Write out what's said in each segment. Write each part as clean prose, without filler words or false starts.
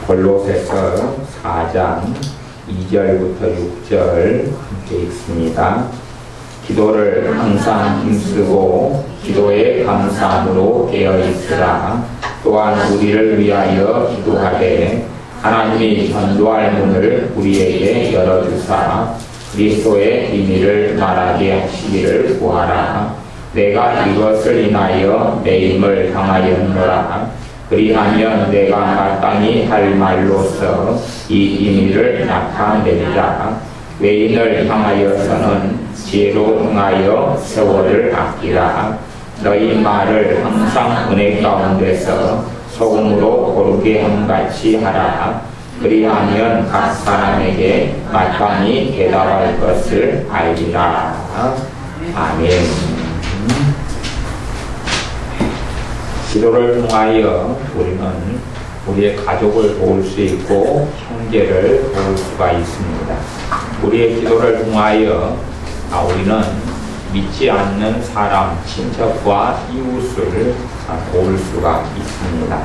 골로새서 4장 2절부터 6절 함께 읽습니다. 기도를 항상 힘쓰고 기도에 감사함으로 깨어있으라. 또한 우리를 위하여 기도하되 하나님이 전도할 문을 우리에게 열어주사 그리스도의 비밀을 말하게 하시기를 구하라. 내가 이것을 인하여 내 힘을 당하였노라. 그리하면 내가 마땅히 할 말로서 이 비밀을 나타내리라. 외인을 향하여서는 지혜로 응하여 세월을 아끼라. 너희 말을 항상 은혜 가운데서 소금으로 고르게 함같이 하라. 그리하면 각 사람에게 마땅히 대답할 것을 알리라. 아멘. 기도를 통하여 우리는 우리의 가족을 도울 수 있고 형제를 도울 수가 있습니다. 우리의 기도를 통하여 우리는 믿지 않는 사람, 친척과 이웃을 도울 수가 있습니다.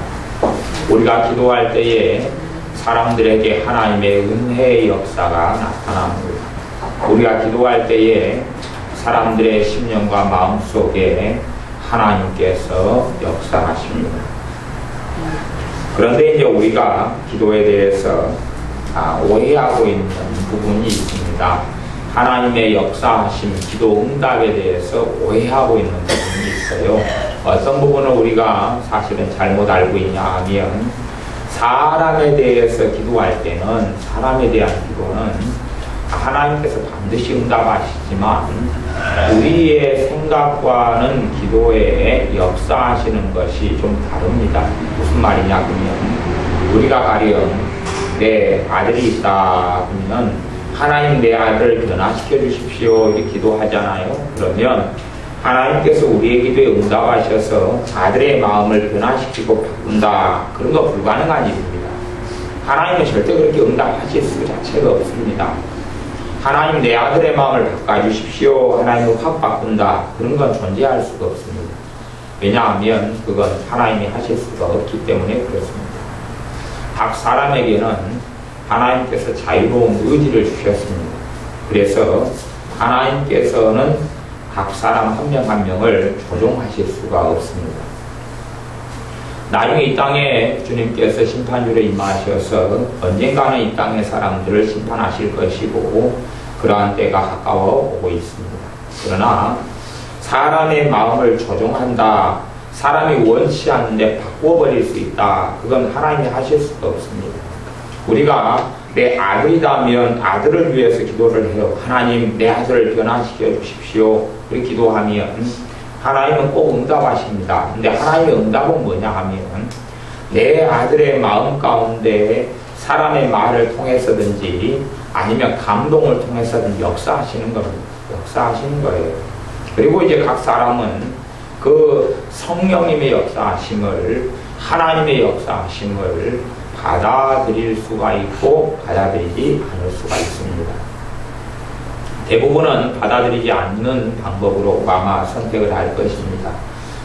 우리가 기도할 때에 사람들에게 하나님의 은혜의 역사가 나타납니다. 우리가 기도할 때에 사람들의 심령과 마음 속에 하나님께서 역사하십니다. 그런데 이제 우리가 기도에 대해서 오해하고 있는 부분이 있습니다. 하나님의 역사하심, 기도 응답에 대해서 오해하고 있는 부분이 있어요. 어떤 부분을 우리가 사실은 잘못 알고 있냐 하면 사람에 대해서 기도할 때는 사람에 대한 기도는 하나님께서 반드시 응답하시지만 우리의 생각과는 기도에 역사하시는 것이 좀 다릅니다. 무슨 말이냐 하면 우리가 가령 내 아들이 있다 하면 하나님 내 아들을 변화시켜 주십시오 이렇게 기도하잖아요. 그러면 하나님께서 우리의 기도에 응답하셔서 아들의 마음을 변화시키고 바꾼다. 그런 거 불가능한 일입니다. 하나님은 절대 그렇게 응답하실 수 자체가 없습니다. 하나님 내 아들의 마음을 바꿔주십시오. 하나님을 확 바꾼다. 그런 건 존재할 수가 없습니다. 왜냐하면 그건 하나님이 하실 수가 없기 때문에 그렇습니다. 각 사람에게는 하나님께서 자유로운 의지를 주셨습니다. 그래서 하나님께서는 각 사람 한 명 한 명을 조종하실 수가 없습니다. 나중에 이 땅에 주님께서 심판주로 임하셔서 언젠가는 이 땅의 사람들을 심판하실 것이고 그러한 때가 가까워 오고 있습니다. 그러나 사람의 마음을 조종한다, 사람이 원치 않는데 바꿔버릴 수 있다, 그건 하나님이 하실 수가 없습니다. 우리가 내 아들이라면 아들을 위해서 기도를 해요. 하나님 내 아들을 변화시켜 주십시오. 그렇게 기도하면 하나님은 꼭 응답하십니다. 근데 하나님의 응답은 뭐냐 하면 내 아들의 마음 가운데 사람의 말을 통해서든지 아니면 감동을 통해서든지 역사하시는 겁니다. 역사하시는 거예요. 그리고 이제 각 사람은 그 성령님의 역사하심을, 하나님의 역사하심을 받아들일 수가 있고 받아들이지 않을 수가 있습니다. 대부분은 받아들이지 않는 방법으로 아마 선택을 할 것입니다.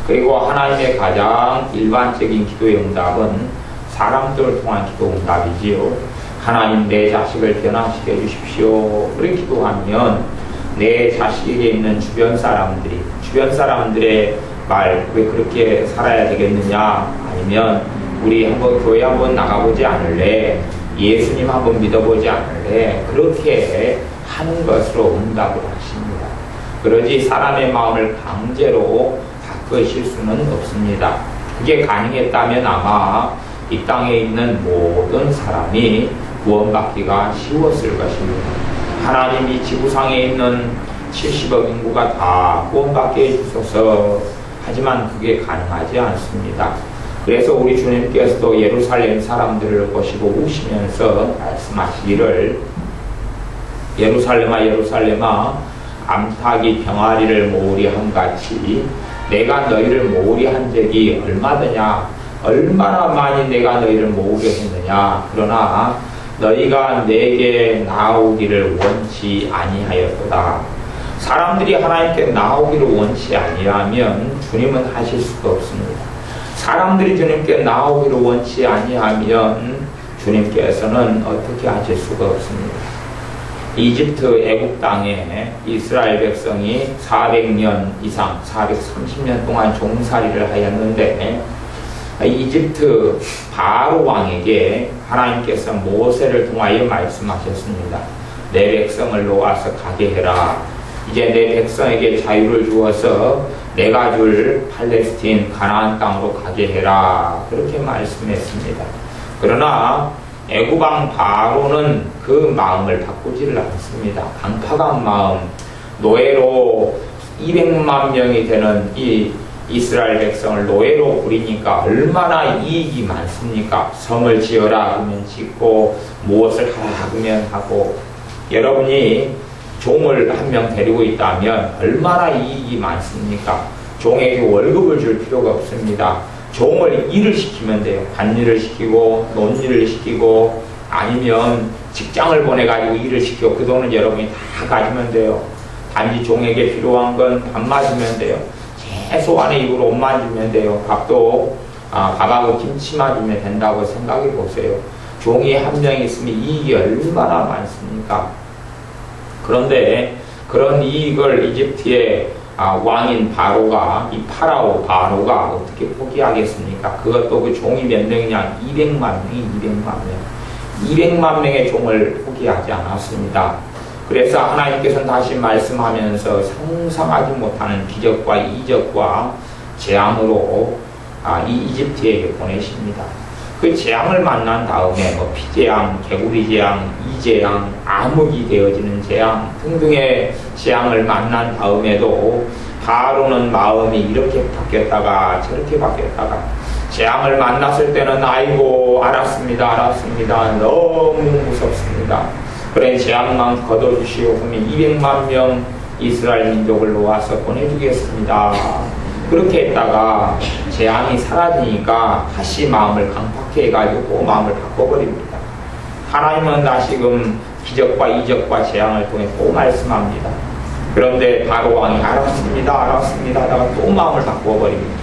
그리고 하나님의 가장 일반적인 기도의 응답은 사람들을 통한 기도 응답이지요. 하나님 내 자식을 변화시켜 주십시오. 그렇게 기도하면 내 자식에게 있는 주변 사람들의 말, 왜 그렇게 살아야 되겠느냐, 아니면 우리 한번 교회 한번 나가보지 않을래, 예수님 한번 믿어보지 않을래, 그렇게 하는 것으로 응답을 하십니다. 그러지 사람의 마음을 강제로 바꾸실 수는 없습니다. 그게 가능했다면 아마 이 땅에 있는 모든 사람이 구원받기가 쉬웠을 것입니다. 하나님이 지구상에 있는 70억 인구가 다 구원받게 해주셔서, 하지만 그게 가능하지 않습니다. 그래서 우리 주님께서도 예루살렘 사람들을 보시고 우시면서 말씀하시기를, 예루살렘아 예루살렘아 암탉이 병아리를 모으리 함같이 내가 너희를 모으리 한 적이 얼마더냐, 얼마나 많이 내가 너희를 모으려 했느냐. 그러나 너희가 내게 나오기를 원치 아니하였도다. 사람들이 하나님께 나오기를 원치 아니하면 주님은 하실 수가 없습니다. 사람들이 주님께 나오기를 원치 아니하면 주님께서는 어떻게 하실 수가 없습니다. 이집트 애국 땅에 이스라엘 백성이 400년 이상 430년 동안 종살이를 하였는데 이집트 바로 왕에게 하나님께서 모세를 통하여 말씀하셨습니다. 내 백성을 놓아서 가게 해라. 이제 내 백성에게 자유를 주어서 내가 줄 팔레스틴 가나안 땅으로 가게 해라. 그렇게 말씀했습니다. 그러나 애국왕 바로는 그 마음을 바꾸지를 않습니다. 강팍한 마음, 노예로 200만 명이 되는 이 이스라엘 백성을 노예로 부리니까 얼마나 이익이 많습니까? 성을 지어라 하면 짓고 무엇을 하라 하면 하고, 여러분이 종을 한 명 데리고 있다면 얼마나 이익이 많습니까? 종에게 월급을 줄 필요가 없습니다. 종을 일을 시키면 돼요. 밭일을 시키고 논일을 시키고 아니면 직장을 보내가지고 일을 시키고 그 돈은 여러분이 다 가지면 돼요. 단지 종에게 필요한 건 밥 맞으면 돼요. 최소한의 입으로 옷만 주면 돼요. 밥도 밥하고 김치만 주면 된다고 생각해 보세요. 종이 한 명 있으면 이익이 얼마나 많습니까? 그런데 그런 이익을 이집트의 왕인 바로가, 이 파라오 바로가 어떻게 포기하겠습니까? 그것도 그 종이 몇 명이냐? 200만 명이 200만 명. 200만 명의 종을 포기하지 않았습니다. 그래서 하나님께서는 다시 말씀하면서 상상하지 못하는 기적과 이적과 재앙으로 이 이집트에게 보내십니다. 그 재앙을 만난 다음에 피재앙, 개구리 재앙, 이재앙, 암흑이 되어지는 재앙 등등의 재앙을 만난 다음에도 바로는 마음이 이렇게 바뀌었다가 저렇게 바뀌었다가, 재앙을 만났을 때는 아이고 알았습니다 너무 무섭습니다. 그래 재앙만 걷어주시오 하면 200만 명 이스라엘 민족을 놓아서 보내주겠습니다. 그렇게 했다가 재앙이 사라지니까 다시 마음을 강팍해 해가지고 마음을 바꿔버립니다. 하나님은 다시금 기적과 이적과 재앙을 통해 또 말씀합니다. 그런데 바로 왕이 알았습니다 하다가 또 마음을 바꿔버립니다.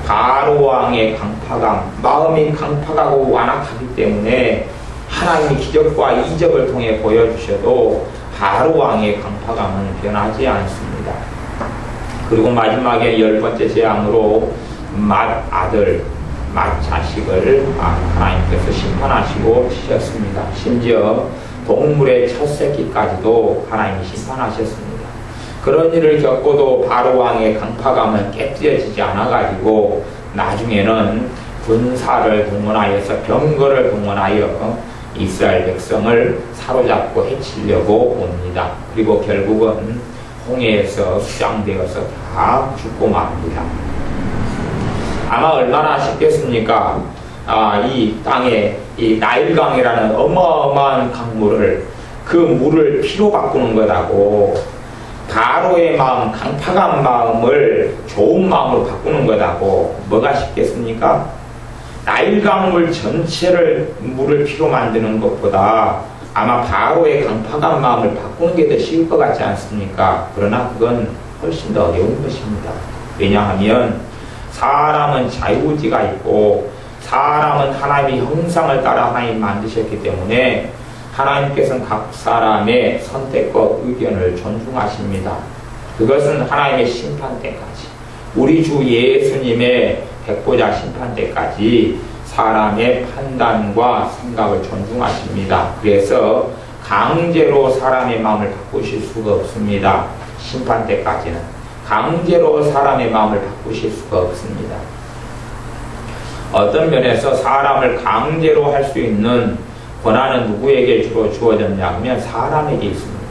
바로 왕의 강팍함, 마음이 강팍하고 완악하기 때문에 하나님이 기적과 이적을 통해 보여주셔도 바로 왕의 강팍함은 변하지 않습니다. 그리고 마지막에 10번째 재앙으로 맏아들, 맏자식을 하나님께서 심판하시고 치셨습니다. 심지어 동물의 첫 새끼까지도 하나님이 심판하셨습니다. 그런 일을 겪고도 바로 왕의 강팍함은 깨뜨려지지 않아가지고 나중에는 군사를 동원하여서 병거를 동원하여 이스라엘 백성을 사로잡고 해치려고 옵니다. 그리고 결국은 홍해에서 수장되어서 다 죽고 맙니다. 아마 얼마나 쉽겠습니까? 이 땅에 이 나일강이라는 어마어마한 강물을, 그 물을 피로 바꾸는 거라고, 바로의 마음, 강팍한 마음을 좋은 마음으로 바꾸는 거라고, 뭐가 쉽겠습니까? 나일강물 전체를 물을 피로 만드는 것보다 아마 바로의 강팍한 마음을 바꾸는 게 더 쉬울 것 같지 않습니까? 그러나 그건 훨씬 더 어려운 것입니다. 왜냐하면 사람은 자유의지가 있고 사람은 하나님의 형상을 따라 하나님 만드셨기 때문에 하나님께서는 각 사람의 선택과 의견을 존중하십니다. 그것은 하나님의 심판 때까지, 우리 주 예수님의 백보자 심판 때까지 사람의 판단과 생각을 존중하십니다. 그래서 강제로 사람의 마음을 바꾸실 수가 없습니다. 심판 때까지는 강제로 사람의 마음을 바꾸실 수가 없습니다. 어떤 면에서 사람을 강제로 할 수 있는 권한은 누구에게 주로 주어졌냐 하면 사람에게 있습니다.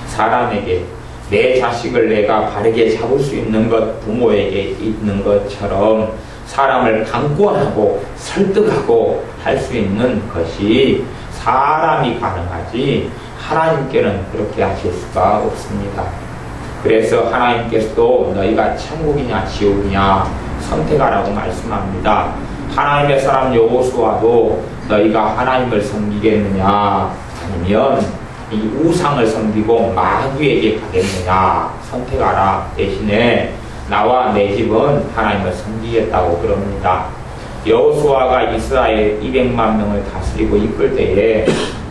사람에게 내 자식을 내가 바르게 잡을 수 있는 것 부모에게 있는 것처럼 사람을 강권하고 설득하고 할 수 있는 것이 사람이 가능하지 하나님께는 그렇게 하실 수가 없습니다. 그래서 하나님께서도 너희가 천국이냐 지옥이냐 선택하라고 말씀합니다. 하나님의 사람 여호수아도 너희가 하나님을 섬기겠느냐 아니면 이 우상을 섬기고 마귀에게 가겠느냐 선택하라. 대신에 나와 내 집은 하나님을 섬기겠다고 그럽니다. 여호수아가 이스라엘 200만 명을 다스리고 이끌 때에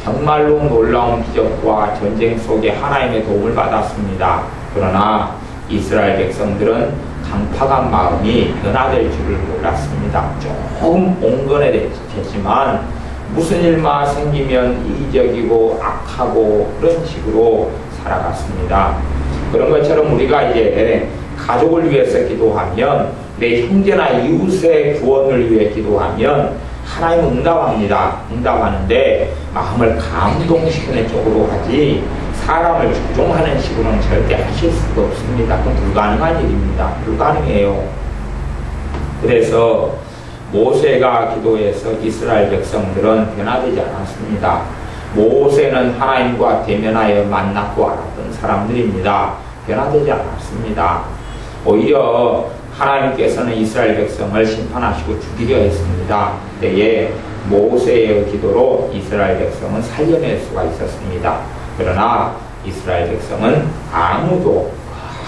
정말로 놀라운 기적과 전쟁 속에 하나님의 도움을 받았습니다. 그러나 이스라엘 백성들은 강팍한 마음이 변화될 줄을 몰랐습니다. 조금 온건해졌지만 무슨 일만 생기면 이기적이고 악하고 그런 식으로 살아갔습니다. 그런 것처럼 우리가 이제 가족을 위해서 기도하면, 내 형제나 이웃의 구원을 위해 기도하면 하나님은 응답합니다. 응답하는데 마음을 감동시키는 쪽으로 하지 사람을 조종하는 식으로는 절대 하실 수가 없습니다. 그건 불가능한 일입니다. 불가능해요. 그래서 모세가 기도해서 이스라엘 백성들은 변화되지 않았습니다. 모세는 하나님과 대면하여 만났고 알았던 사람들입니다. 변화되지 않았습니다. 오히려 하나님께서는 이스라엘 백성을 심판하시고 죽이려 했습니다. 그때에 모세의 기도로 이스라엘 백성은 살려낼 수가 있었습니다. 그러나 이스라엘 백성은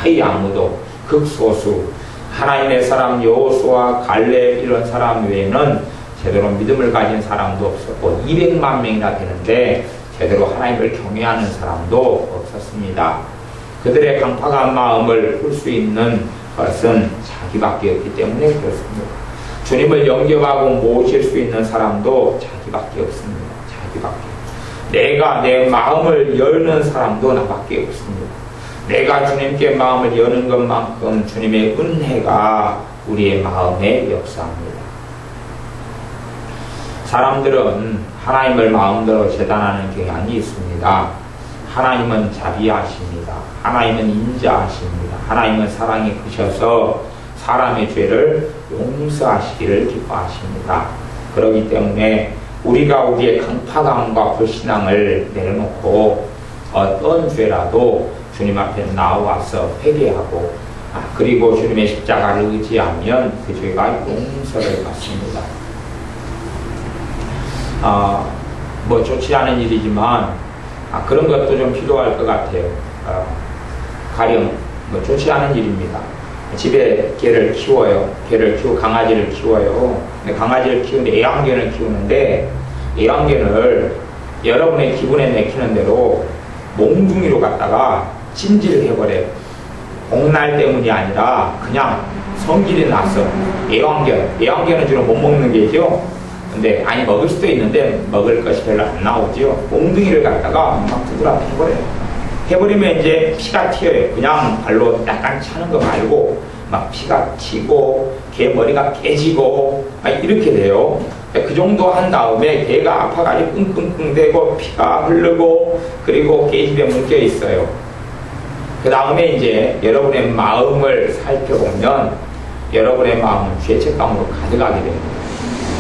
거의 아무도 극소수, 하나님의 사람 여호수아, 갈렙 이런 사람 외에는 제대로 믿음을 가진 사람도 없었고 200만 명이나 되는데 제대로 하나님을 경외하는 사람도 없었습니다. 그들의 강팍한 마음을 풀 수 있는 것은 자기밖에 없기 때문에 그렇습니다. 주님을 영접하고 모실 수 있는 사람도 자기밖에 없습니다. 자기밖에. 내가 내 마음을 여는 사람도 나밖에 없습니다. 내가 주님께 마음을 여는 것만큼 주님의 은혜가 우리의 마음에 역사합니다. 사람들은 하나님을 마음대로 재단하는 경향이 있습니다. 하나님은 자비하십니다. 하나님은 인자하십니다. 하나님은 사랑이 크셔서 사람의 죄를 용서하시기를 기뻐하십니다. 그렇기 때문에 우리가 우리의 강팍함과 불신앙을 내려놓고 어떤 죄라도 주님 앞에 나와서 회개하고 그리고 주님의 십자가를 의지하면 그 죄가 용서를 받습니다. 뭐 좋지 않은 일이지만 그런 것도 좀 필요할 것 같아요. 가령 뭐 좋지 않은 일입니다. 집에 개를 키워요. 강아지를 키워요. 근데 강아지를 키우는데 애완견을 키우는데 애완견을 여러분의 기분에 내키는 대로 몽둥이로 갖다가 찜질해버려요. 복날 때문이 아니라 그냥 성질이 나서. 애완견은 주로 못 먹는 게죠. 근데 아니 먹을 수도 있는데 먹을 것이 별로 안 나오죠. 몽둥이를 갖다가 막 두드러 해버리면 이제 피가 튀어요. 그냥 발로 약간 차는 거 말고 막 피가 튀고 개 머리가 깨지고 이렇게 돼요. 그 정도 한 다음에 개가 아파가지고 끙끙끙대고 피가 흐르고 그리고 개집에 묶여 있어요. 그 다음에 이제 여러분의 마음을 살펴보면 여러분의 마음은 죄책감으로 가득하게 됩니다.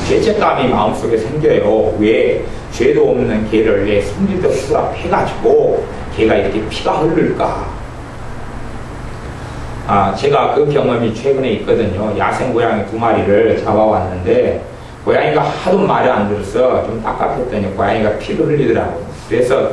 죄책감이 마음속에 생겨요. 왜 죄도 없는 개를 왜 성질도 수rap해가지고 개가 이렇게 피가 흐를까? 제가 그 경험이 최근에 있거든요. 야생 고양이 2마리를 잡아왔는데 고양이가 하도 말을 안 들어서 좀 답답했더니 고양이가 피를 흘리더라고요. 그래서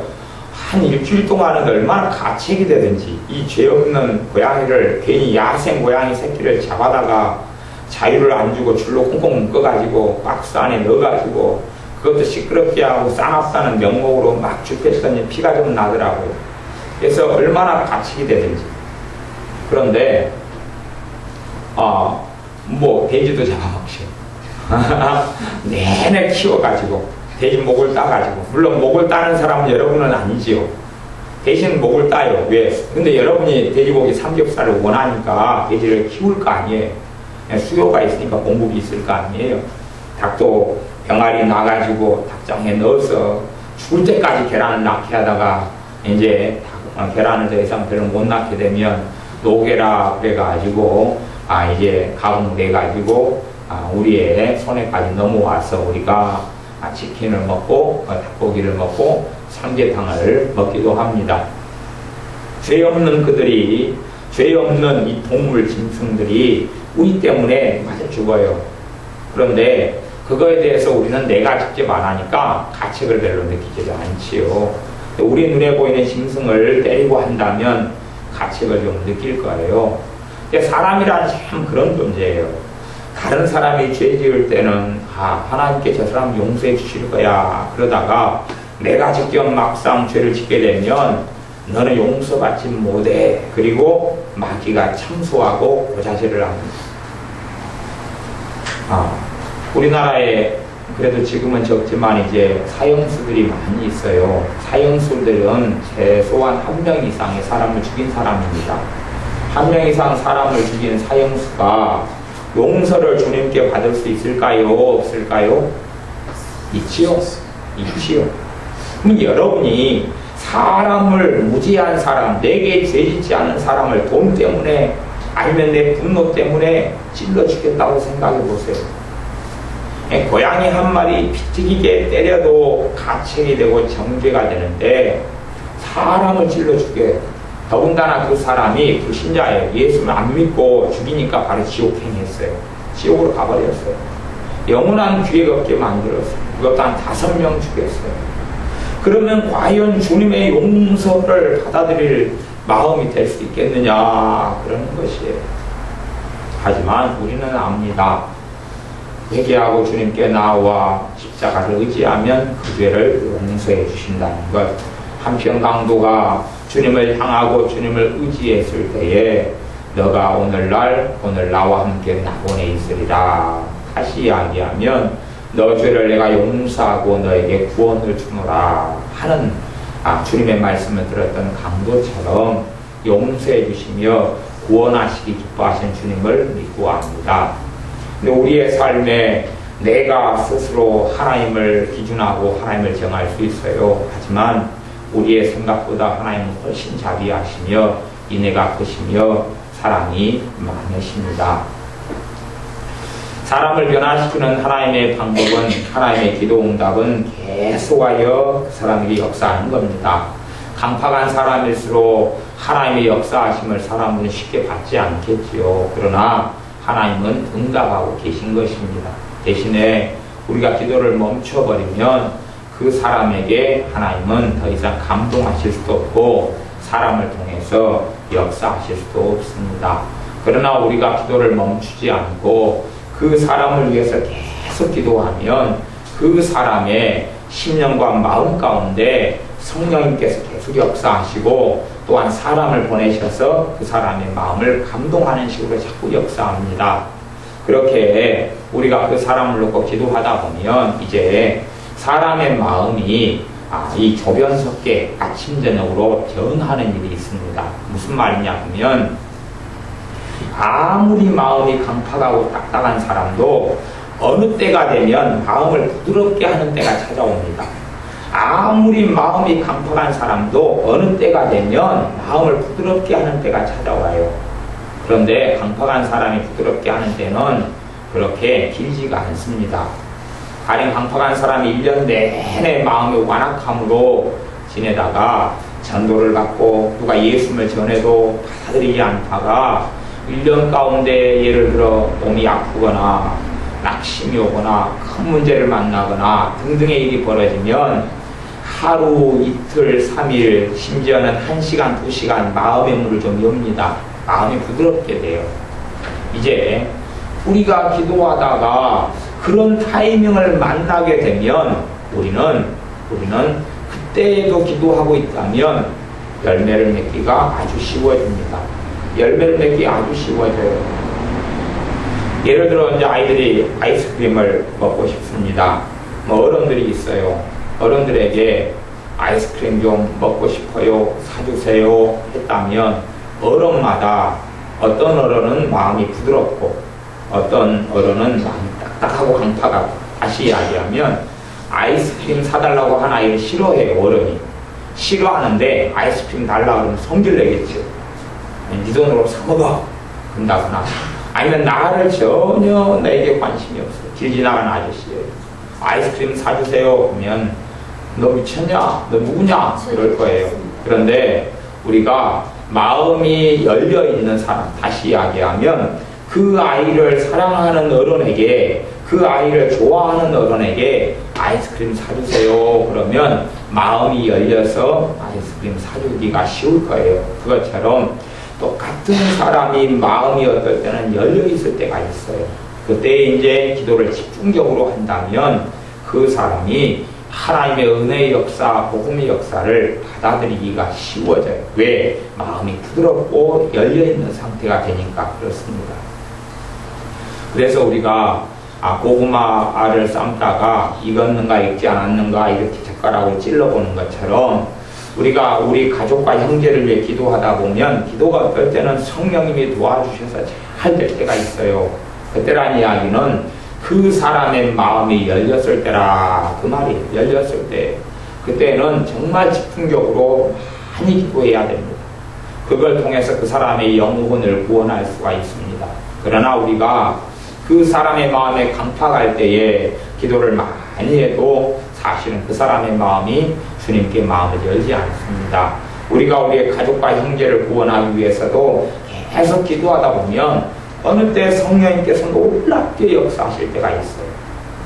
한 일주일 동안은 얼마나 가책이 되든지 이 죄 없는 고양이를 괜히 야생 고양이 새끼를 잡아다가 자유를 안 주고 줄로 꽁꽁 묶어가지고 박스 안에 넣어가지고 그것도 시끄럽게 하고 싸납다는 명목으로 막 죽겠더니 피가 좀 나더라고요. 그래서 얼마나 가책이 되든지. 그런데 뭐 돼지도 잡아먹죠. 내내 키워가지고 돼지 목을 따가지고, 물론 목을 따는 사람은 여러분은 아니지요. 대신 목을 따요. 왜? 근데 여러분이 돼지고기 삼겹살을 원하니까 돼지를 키울 거 아니에요. 수요가 있으니까 공급이 있을 거 아니에요. 닭도 병아리 나가지고 닭장에 넣어서 죽을 때까지 계란을 낳게 하다가 이제 계란을 더 이상 별로 못 낳게 되면 노게라 그래가지고 이제 가공돼가지고 우리의 손에까지 넘어와서 우리가 치킨을 먹고 닭고기를 먹고 삼계탕을 먹기도 합니다. 죄 없는 그들이, 죄 없는 이 동물 짐승들이 우리 때문에 맞아 죽어요. 그런데 그거에 대해서 우리는 내가 직접 안 하니까 가책을 별로 느끼지도 않지요. 우리 눈에 보이는 짐승을 때리고 한다면 가책을 좀 느낄 거예요. 사람이란 참 그런 존재예요. 다른 사람이 죄 지을 때는 하나님께 저 사람 용서해 주실 거야. 그러다가 내가 직접 막상 죄를 짓게 되면 너는 용서받지 못해. 그리고 마귀가 참소하고 고자질을 합니다. 우리나라에 그래도 지금은 적지만 이제 사형수들이 많이 있어요. 사형수들은 최소한 한 명 이상의 사람을 죽인 사람입니다. 한 명 이상 사람을 죽인 사형수가 용서를 주님께 받을 수 있을까요? 없을까요? 있지요. 있지요. 그럼 여러분이 사람을, 무지한 사람, 내게 죄짓지 않은 사람을 돈 때문에 아니면 내 분노 때문에 찔러 죽겠다고 생각해 보세요. 고양이 한 마리 피튀기게 때려도 가책이 되고 정죄가 되는데 사람을 찔러 죽게, 더군다나 그 사람이 불신자예요. 예수를 안 믿고 죽이니까 바로 지옥행했어요. 지옥으로 가버렸어요. 영원한 기회가 없게 만들었어요. 그것도 한 5명 죽였어요. 그러면 과연 주님의 용서를 받아들일 마음이 될 수 있겠느냐, 그러는 것이에요. 하지만 우리는 압니다. 회개하고 주님께 나와 십자가를 의지하면 그 죄를 용서해 주신다는 것. 한편 강도가 주님을 향하고 주님을 의지했을 때에 너가 오늘날 오늘 나와 함께 낙원에 있으리라. 다시 이야기하면 너 죄를 내가 용서하고 너에게 구원을 주노라 하는 주님의 말씀을 들었던 강도처럼 용서해 주시며 구원하시기 기뻐하신 주님을 믿고 합니다. 근데 우리의 삶에 내가 스스로 하나님을 기준하고 하나님을 정할 수 있어요. 하지만 우리의 생각보다 하나님은 훨씬 자비하시며 인애가 크시며 사랑이 많으십니다. 사람을 변화시키는 하나님의 방법은, 하나님의 기도 응답은 계속하여 그 사람에게 역사하는 겁니다. 강팍한 사람일수록 하나님의 역사하심을 사람은 쉽게 받지 않겠지요. 그러나 하나님은 응답하고 계신 것입니다. 대신에 우리가 기도를 멈춰버리면 그 사람에게 하나님은 더 이상 감동하실 수도 없고 사람을 통해서 역사하실 수도 없습니다. 그러나 우리가 기도를 멈추지 않고 그 사람을 위해서 계속 기도하면 그 사람의 심령과 마음 가운데 성령님께서 계속 역사하시고 또한 사람을 보내셔서 그 사람의 마음을 감동하는 식으로 자꾸 역사합니다. 그렇게 우리가 그 사람을 놓고 기도하다 보면 이제 사람의 마음이 이 조변석계 아침 저녁으로 변하는 일이 있습니다. 무슨 말이냐 하면 아무리 마음이 강팍하고 딱딱한 사람도 어느 때가 되면 마음을 부드럽게 하는 때가 찾아옵니다. 아무리 마음이 강팍한 사람도 어느 때가 되면 마음을 부드럽게 하는 때가 찾아와요. 그런데 강팍한 사람이 부드럽게 하는 때는 그렇게 길지가 않습니다. 가령 강팍한 사람이 1년 내내 마음의 완악함으로 지내다가 전도를 받고 누가 예수를 전해도 받아들이지 않다가 1년 가운데 예를 들어 몸이 아프거나 낙심이 오거나 큰 문제를 만나거나 등등의 일이 벌어지면 하루, 이틀, 3일, 심지어는 1시간, 2시간 마음의 문을 좀 엽니다. 마음이 부드럽게 돼요. 이제 우리가 기도하다가 그런 타이밍을 만나게 되면 우리는 그때에도 기도하고 있다면 열매를 맺기가 아주 쉬워집니다. 열매를 맺기 아주 쉬워져요. 예를 들어 이제 아이들이 아이스크림을 먹고 싶습니다. 어른들이 있어요. 어른들에게 아이스크림 좀 먹고 싶어요, 사주세요 했다면 어른마다 어떤 어른은 마음이 부드럽고 어떤 어른은 마음이 딱딱하고 강팍하고, 다시 이야기하면 아이스크림 사달라고 한 아이를 싫어해요. 어른이 싫어하는데 아이스크림 달라고 하면 성질 내겠죠. 네 돈으로 사먹어 그런다거나, 아니면 나를 전혀 내게 관심이 없어, 길 지나가는 아저씨예요. 아이스크림 사주세요 하면 너 미쳤냐? 너 누구냐? 이럴 거예요. 그런데 우리가 마음이 열려있는 사람, 다시 이야기하면 그 아이를 사랑하는 어른에게, 그 아이를 좋아하는 어른에게 아이스크림 사주세요 그러면 마음이 열려서 아이스크림 사주기가 쉬울 거예요. 그것처럼 똑같은 사람이 마음이 어떨 때는 열려있을 때가 있어요. 그때 이제 기도를 집중적으로 한다면 그 사람이 하나님의 은혜의 역사, 복음의 역사를 받아들이기가 쉬워져요. 왜? 마음이 부드럽고 열려있는 상태가 되니까 그렇습니다. 그래서 우리가 고구마를 삶다가 익었는가 익지 않았는가 이렇게 젓가락으로 찔러보는 것처럼 우리가 우리 가족과 형제를 위해 기도하다 보면 기도가 어떨 때는 성령님이 도와주셔서 잘 될 때가 있어요. 그때란 이야기는 그 사람의 마음이 열렸을 때라 그 말이에요. 열렸을 때 그때는 정말 집중적으로 많이 기도해야 됩니다. 그걸 통해서 그 사람의 영혼을 구원할 수가 있습니다. 그러나 우리가 그 사람의 마음에 강팍할 때에 기도를 많이 해도 사실은 그 사람의 마음이 주님께 마음을 열지 않습니다. 우리가 우리의 가족과 형제를 구원하기 위해서도 계속 기도하다 보면 어느 때 성령님께서 놀랍게 역사하실 때가 있어요.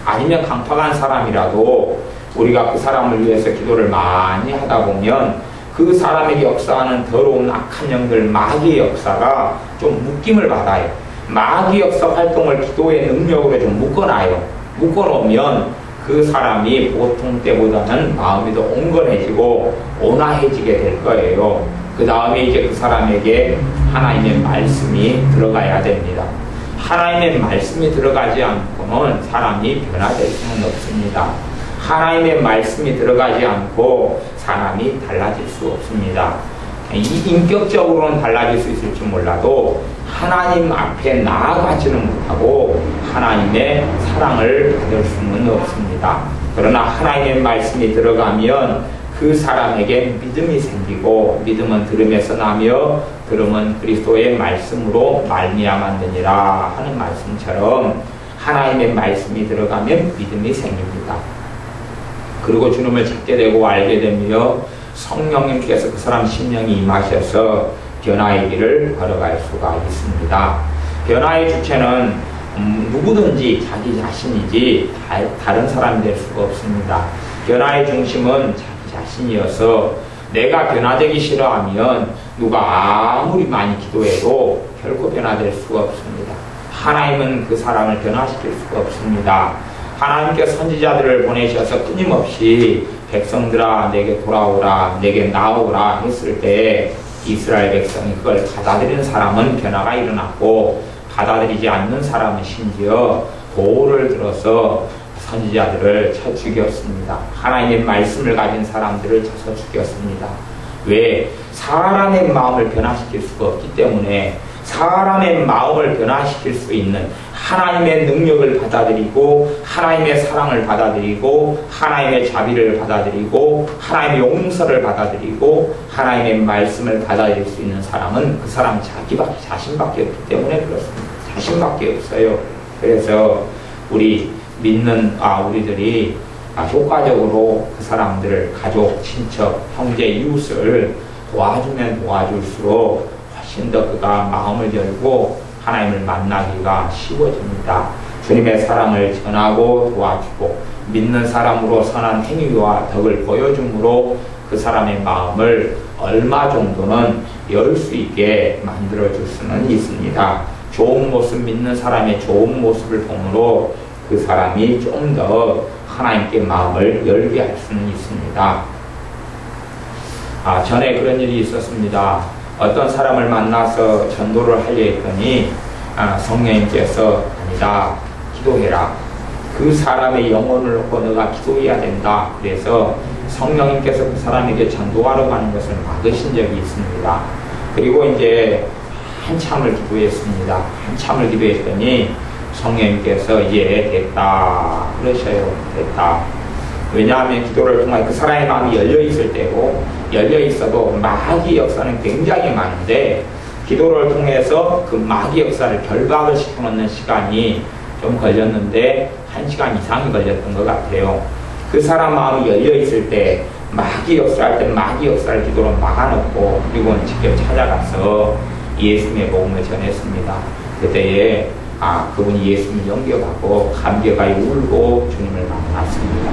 아니면 강팍한 사람이라도 우리가 그 사람을 위해서 기도를 많이 하다 보면 그 사람에게 역사하는 더러운 악한 영들, 마귀의 역사가 좀 묶임을 받아요. 마귀 역사 활동을 기도의 능력으로 좀 묶어놔요. 묶어놓으면 그 사람이 보통 때보다는 마음이 더 온건해지고 온화해지게 될 거예요. 그 다음에 이제 그 사람에게 하나님의 말씀이 들어가야 됩니다. 하나님의 말씀이 들어가지 않고는 사람이 변화될 수는 없습니다. 하나님의 말씀이 들어가지 않고 사람이 달라질 수 없습니다. 인격적으로는 달라질 수 있을지 몰라도 하나님 앞에 나아가지는 못하고 하나님의 사랑을 받을 수는 없습니다. 그러나 하나님의 말씀이 들어가면 그 사람에게 믿음이 생기고 믿음은 들음에서 나며 들음은 그리스도의 말씀으로 말미암았느니라 하는 말씀처럼 하나님의 말씀이 들어가면 믿음이 생깁니다. 그리고 주님을 찾게 되고 알게 되며 성령님께서 그 사람 심령이 임하셔서 변화의 길을 걸어갈 수가 있습니다. 변화의 주체는 누구든지 자기 자신이지 다른 사람이 될 수가 없습니다. 변화의 중심은 자기 자신이어서 내가 변화되기 싫어하면 누가 아무리 많이 기도해도 결코 변화될 수가 없습니다. 하나님은 그 사람을 변화시킬 수가 없습니다. 하나님께서 선지자들을 보내셔서 끊임없이 백성들아 내게 돌아오라 내게 나오라 했을 때 이스라엘 백성이 그걸 받아들이는 사람은 변화가 일어났고 받아들이지 않는 사람은 심지어 도를 들어서 선지자들을 쳐 죽였습니다. 하나님의 말씀을 가진 사람들을 쳐서 죽였습니다. 왜? 사람의 마음을 변화시킬 수가 없기 때문에 사람의 마음을 변화시킬 수 있는 하나님의 능력을 받아들이고 하나님의 사랑을 받아들이고 하나님의 자비를 받아들이고 하나님의 용서를 받아들이고 하나님의 말씀을 받아들일 수 있는 사람은 그 사람 자신밖에 없기 때문에 그렇습니다. 자신밖에 없어요. 그래서 우리 믿는 우리들이 효과적으로 그 사람들을 가족, 친척, 형제, 이웃을 도와주면 도와줄수록 훨씬 더 그가 마음을 열고 하나님을 만나기가 쉬워집니다. 주님의 사랑을 전하고 도와주고 믿는 사람으로 선한 행위와 덕을 보여줌으로 그 사람의 마음을 얼마 정도는 열 수 있게 만들어줄 수는 있습니다. 좋은 모습, 믿는 사람의 좋은 모습을 보므로 그 사람이 좀 더 하나님께 마음을 열게 할 수는 있습니다. 전에 그런 일이 있었습니다. 어떤 사람을 만나서 전도를 하려 했더니 성령님께서 아니다 기도해라 그 사람의 영혼을 놓고 너가 기도해야 된다. 그래서 성령님께서 그 사람에게 전도하러 가는 것을 막으신 적이 있습니다. 그리고 이제 한참을 기도했습니다. 한참을 기도했더니 성령님께서 이제 됐다 그러셔요. 됐다. 왜냐하면 기도를 통해 그 사람의 마음이 열려있을 때고 열려있어도 마귀 역사는 굉장히 많은데 기도를 통해서 그 마귀 역사를 결박을 시켜놓는 시간이 좀 걸렸는데 1시간 이상이 걸렸던 것 같아요. 그 사람 마음이 열려있을 때 마귀 역사할 때 마귀 역사를 기도로 막아놓고 그리고 직접 찾아가서 예수님의 복음을 전했습니다. 그때에 그분이 예수님을 영접하고 감격하여 울고 주님을 만났습니다.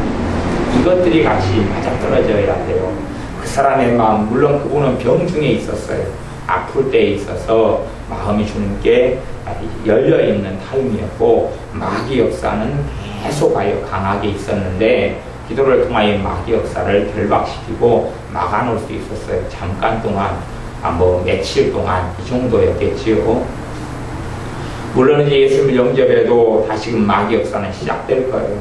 이것들이 같이 맞아떨어져야 돼요. 그 사람의 마음, 물론 그분은 병중에 있었어요. 아플 때에 있어서 마음이 주님께 열려있는 타임이었고 마귀 역사는 계속하여 강하게 있었는데 기도를 통하여 마귀 역사를 결박시키고 막아놓을 수 있었어요. 잠깐 동안, 며칠 동안 이 정도였겠지요. 물론 이제 예수님을 영접해도 다시금 마귀 역사는 시작될 거예요.